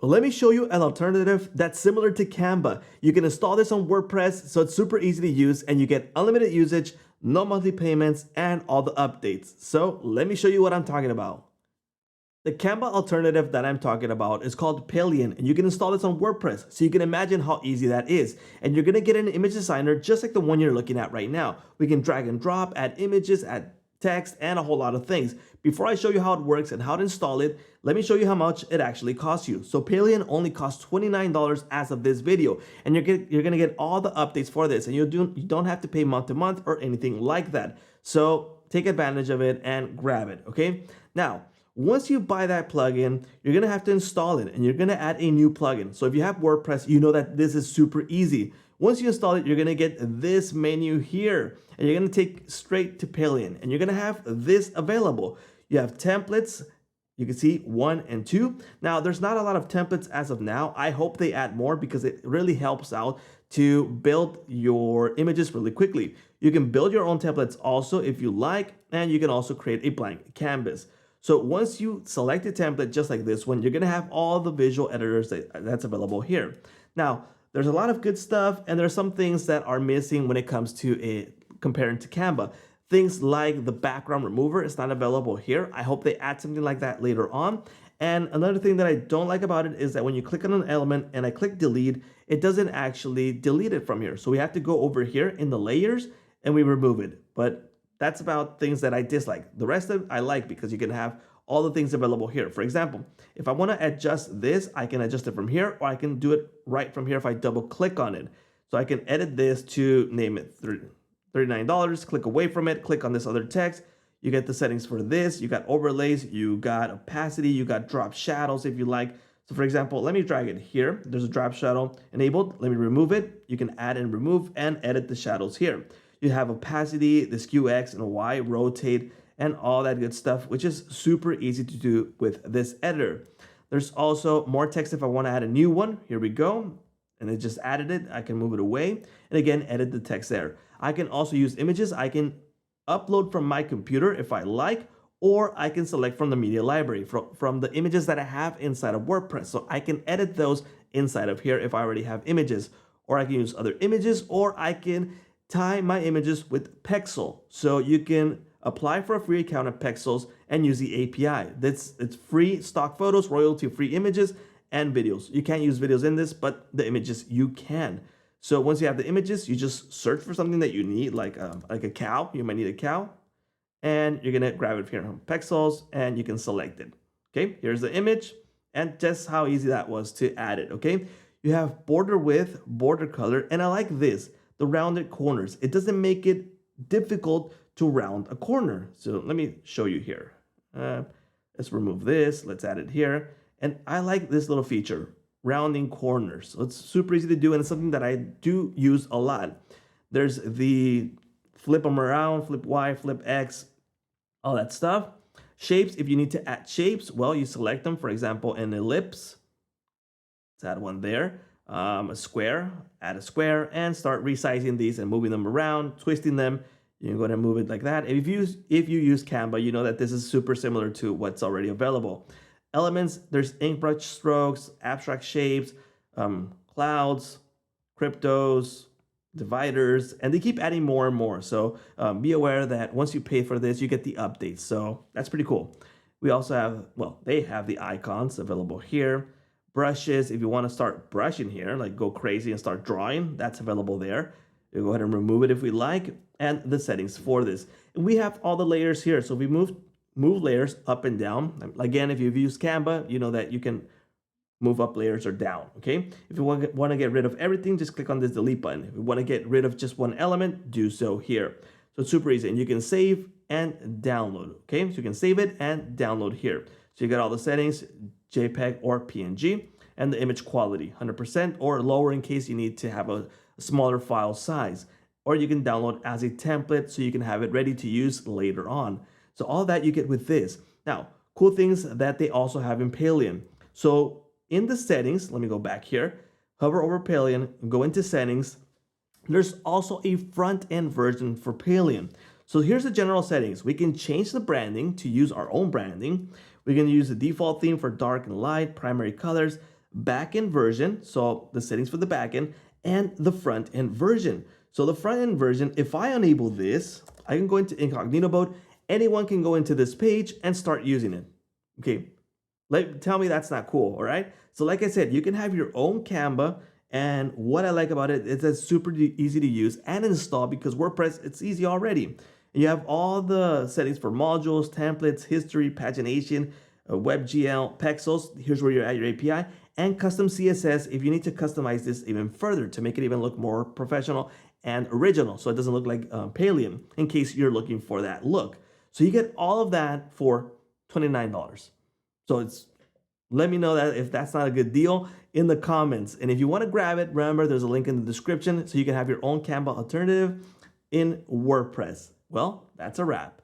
Let me show you an alternative that's similar to Canva. You can install this on WordPress, so it's super easy to use and you get unlimited usage, no monthly payments, and all the updates. So let me show you what I'm talking about. The Canva alternative that I'm talking about is called Paleion, and you can install this on WordPress, so you can imagine how easy that is. And you're gonna get an image designer just like the one you're looking at right now. We can drag and drop, add images, add text, and a whole lot of things. Before I show you how it works and how to install it, let me show you how much it actually costs you. So Paleion only costs $29 as of this video, and you're gonna get all the updates for this, and you don't have to pay month to month or anything like that. So take advantage of it and grab it, okay? Now, once you buy that plugin, you're gonna have to install it and you're gonna add a new plugin. So if you have WordPress, you know that this is super easy. Once you install it, you're gonna get this menu here and you're gonna take straight to Paleion and you're gonna have this available. You have templates, you can see 1 and 2. Now, there's not a lot of templates as of now. I hope they add more because it really helps out to build your images really quickly. You can build your own templates also if you like, and you can also create a blank canvas. So once you select a template just like this one, you're gonna have all the visual editors that's available here. Now, there's a lot of good stuff and there's some things that are missing when it comes to comparing to Canva. Things like the background remover is not available here. I hope they add something like that later on. And another thing that I don't like about it is that when you click on an element and I click delete, it doesn't actually delete it from here. So we have to go over here in the layers and we remove it. But that's about things that I dislike. The rest of it I like because you can have all the things available here. For example, if I want to adjust this, I can adjust it from here, or I can do it right from here if I double click on it. So I can edit this to name it $39, click away from it, click on this other text. You get the settings for this, you got overlays, you got opacity, you got drop shadows if you like. So for example, let me drag it here. There's a drop shadow enabled. Let me remove it. You can add and remove and edit the shadows here. You have opacity, the skew X and Y, rotate, and all that good stuff, which is super easy to do with this editor. There's also more text if I want to add a new one. Here we go. And it just added it. I can move it away and again, edit the text there. I can also use images. I can upload from my computer if I like, or I can select from the media library, from the images that I have inside of WordPress. So I can edit those inside of here if I already have images, or I can use other images, or I can tie my images with Pexel. So you can apply for a free account at Pexels and use the API. It's free stock photos, royalty-free images, and videos. You can't use videos in this, but the images you can. So once you have the images, you just search for something that you need, like a cow. You might need a cow, and you're gonna grab it here from Pexels, and you can select it. Okay, here's the image, and just how easy that was to add it. Okay, you have border width, border color, and I like this. The rounded corners. It doesn't make it difficult to round a corner. So let me show you here. Let's remove this. Let's add it here. And I like this little feature, rounding corners. So it's super easy to do, and it's something that I do use a lot. There's the flip them around, flip Y, flip X, all that stuff. Shapes, if you need to add shapes, well, you select them. For example, an ellipse. Let's add one there. A square, add a square, and start resizing these and moving them around, twisting them. You can go ahead and move it like that. If you use Canva, you know that this is super similar to what's already available. Elements, there's ink brush strokes, abstract shapes, clouds, cryptos, dividers, and they keep adding more and more. So be aware that once you pay for this, you get the updates. So that's pretty cool. We also have, well, they have the icons available here. Brushes, if you want to start brushing here, like go crazy and start drawing, that's available there. You go ahead and remove it if we like, and the settings for this. And we have all the layers here. So if we move layers up and down. Again, if you've used Canva, you know that you can move up layers or down, okay? If you want to get rid of everything, just click on this delete button. If you want to get rid of just one element, do so here. So it's super easy, and you can save and download, okay? So you can save it and download here. So you got all the settings, JPEG or PNG, and the image quality, 100% or lower in case you need to have a smaller file size. Or you can download as a template so you can have it ready to use later on. So all that you get with this. Now, cool things that they also have in Paleion. So in the settings, let me go back here, hover over Paleion, go into settings. There's also a front-end version for Paleion. So here's the general settings. We can change the branding to use our own branding. We can use the default theme for dark and light, primary colors, backend version, so the settings for the backend, and the front end version. So the front end version, if I enable this, I can go into incognito mode. Anyone can go into this page and start using it. Okay, tell me that's not cool, all right? So like I said, you can have your own Canva, and what I like about it is it's super easy to use and install because WordPress, it's easy already. And you have all the settings for modules, templates, history, pagination, WebGL, pixels, here's where you're at your API, and custom CSS if you need to customize this even further to make it even look more professional and original, so it doesn't look like Paleion, in case you're looking for that look. So you get all of that for $29. So let me know that if that's not a good deal in the comments. And if you want to grab it, remember there's a link in the description so you can have your own Canva alternative in WordPress. Well, that's a wrap.